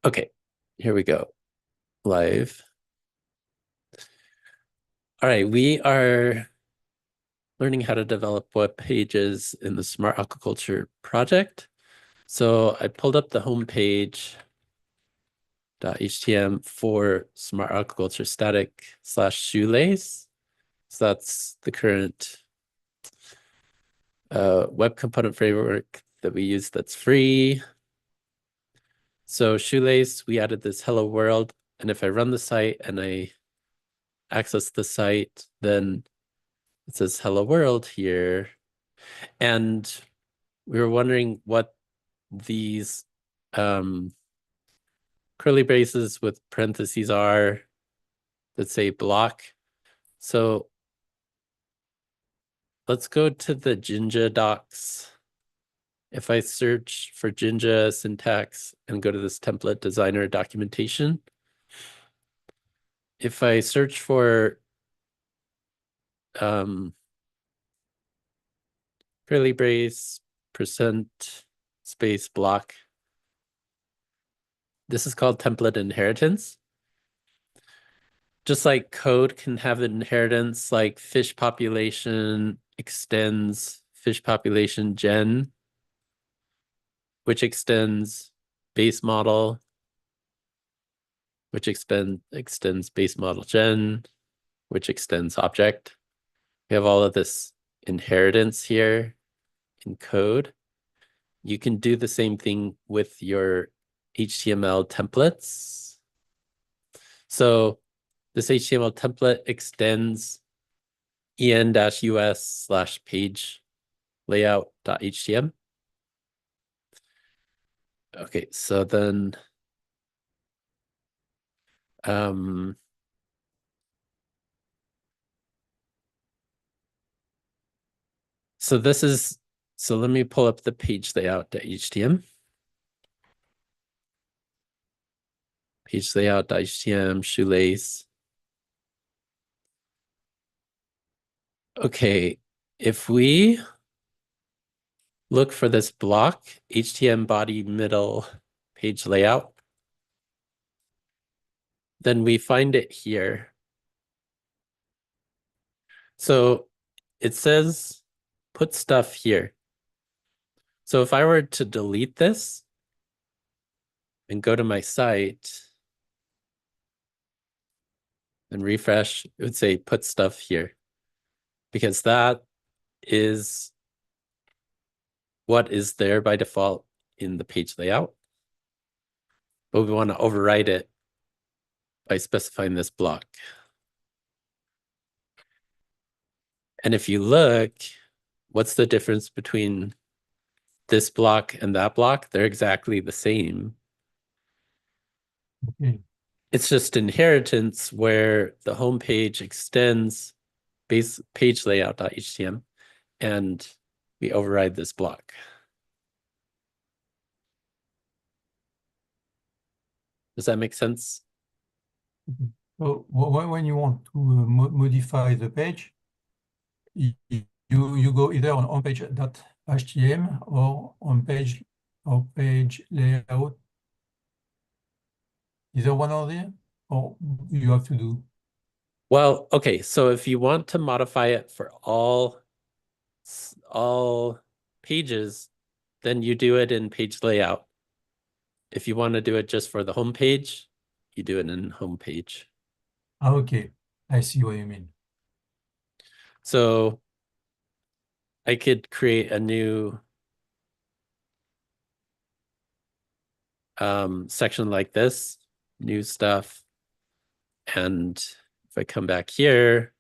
Okay, here we go. Live. All right, we are learning how to develop web pages in the Smart Aquaculture project. So I pulled up the homepage .htm for Smart Aquaculture static / shoelace. So that's the current web component framework that we use that's free. So shoelace, we added this hello world. And if I run the site and I access the site, then it says hello world here. And we were wondering what these curly braces with parentheses are that say block. So let's go to the Jinja docs. If I search for Jinja syntax and go to this template designer documentation, if I search for curly brace percent space block, this is called template inheritance. Just like code can have an inheritance, like fish population extends fish population gen, which extends base model, which extends base model gen, which extends object. We have all of this inheritance here in code. You can do the same thing with your HTML templates. So this HTML template extends en-us/page layout.htm. Okay, so then so let me pull up the page layout.htm. Page layout.htm, shoelace. Okay, if we look for this block, HTML body middle page layout, then we find it here. So it says put stuff here. So if I were to delete this and go to my site and refresh, it would say put stuff here, because that is what is there by default in the page layout. But we want to override it by specifying this block. And if you look, what's the difference between this block and that block? They're exactly the same. Okay. It's just inheritance where the home page extends base page layout.htm and we override this block. Does that make sense? So when you want to modify the page, you go either on homepage.htm or on page layout. Either one or the other, or you have to do. Well, okay, so if you want to modify it for all pages, then you do it in page layout. If you want to do it just for the home page, you do it in home page. Okay, I see what you mean. So I could create a new section like this, new stuff. And if I come back here,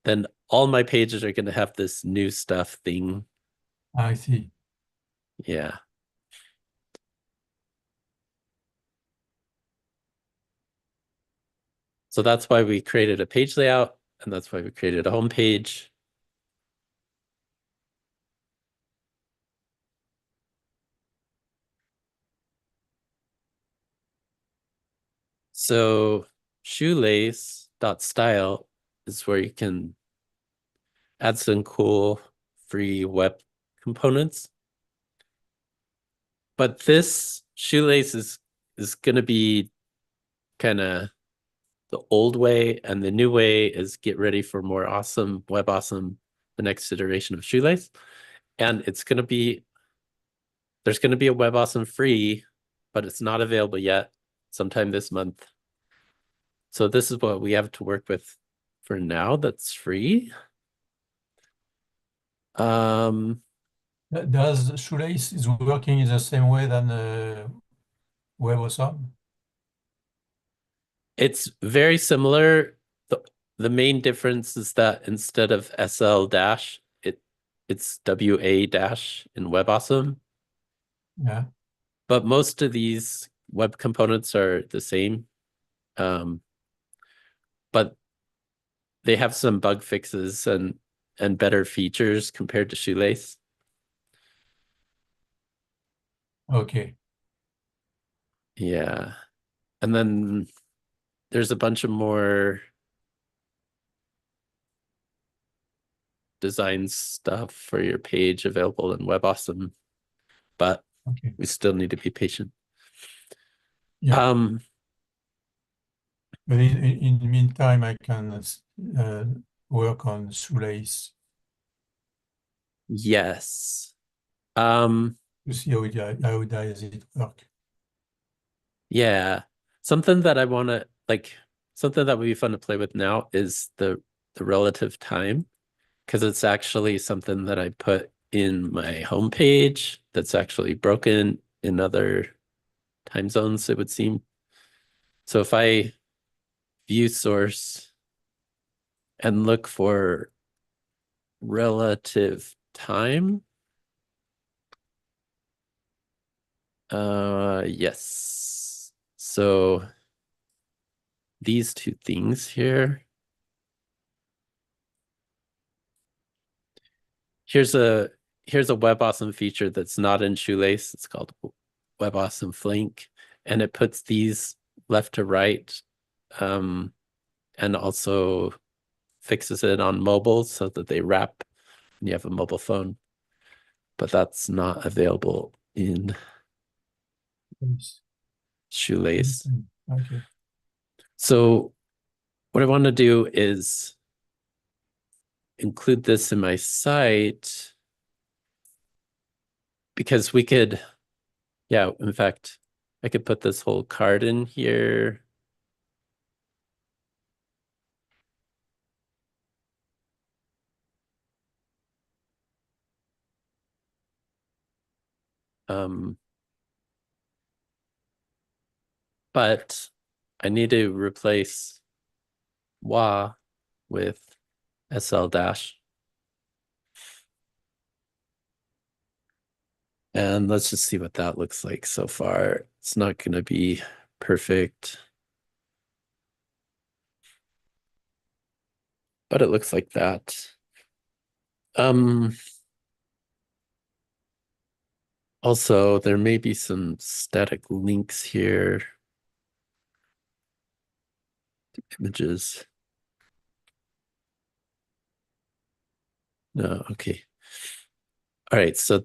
then all my pages are going to have this new stuff thing. I see. Yeah. So that's why we created a page layout, and that's why we created a home page. So shoelace.style is where you can add some cool free web components. But this shoelace is is going to be kind of the old way, and the new way is get ready for more awesome, WebAwesome, the next iteration of Shoelace. And there's going to be a WebAwesome free, but it's not available yet, sometime this month. So this is what we have to work with for now that's free. Does Shoelace is working in the same way than WebAwesome? It's very similar. The main difference is that instead of SL dash, it's WA dash in WebAwesome. Yeah. But most of these web components are the same. But they have some bug fixes and better features compared to Shoelace. Okay. Yeah. And then there's a bunch of more design stuff for your page available in WebAwesome, but Okay. we still need to be patient. Yeah. Um, But in the meantime, I can work on Shoelace yes. to see how does it work. Yeah. Something that I want to something that would be fun to play with now is the relative time, because it's actually something that I put in my homepage that's actually broken in other time zones, it would seem. So if I view source and look for relative time, yes. So these two things here. Here's a WebAwesome feature that's not in Shoelace. It's called WebAwesome Flink, and it puts these left to right, and also fixes it on mobile so that they wrap when you have a mobile phone. But that's not available in Yes. Shoelace. Okay. So what I want to do is include this in my site, because we could, yeah, in fact, I could put this whole card in here. But I need to replace wa with SL dash. And let's just see what that looks like so far. It's not going to be perfect, but it looks like that. Also, there may be some static links here. Images. No, okay. All right, so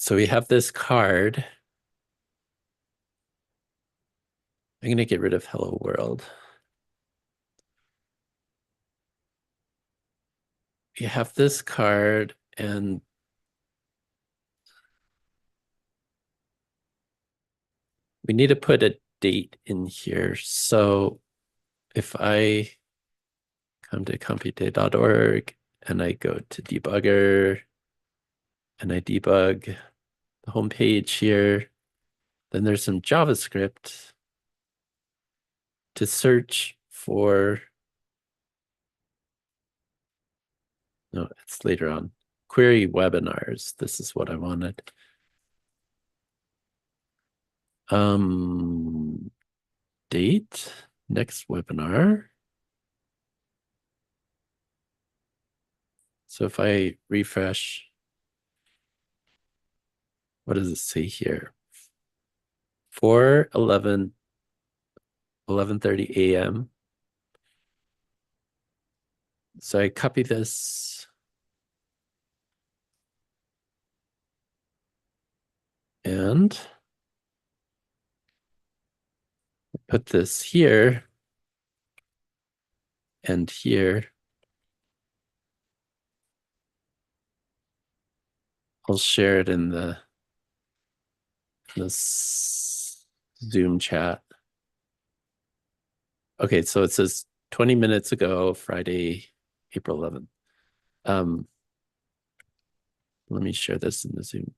we have this card. I'm going to get rid of Hello World. You have this card, and we need to put a date in here. So if I come to compute.org and I go to debugger and I debug the home page here, then there's some JavaScript to search for. No, it's later on. Query webinars. This is what I wanted. Date, next webinar. So if I refresh, what does it say here? 4/11, 11:30 a.m. So I copy this and put this here and here. I'll share it in this Zoom chat. Okay, so it says 20 minutes ago, Friday, April 11th. Let me share this in the Zoom.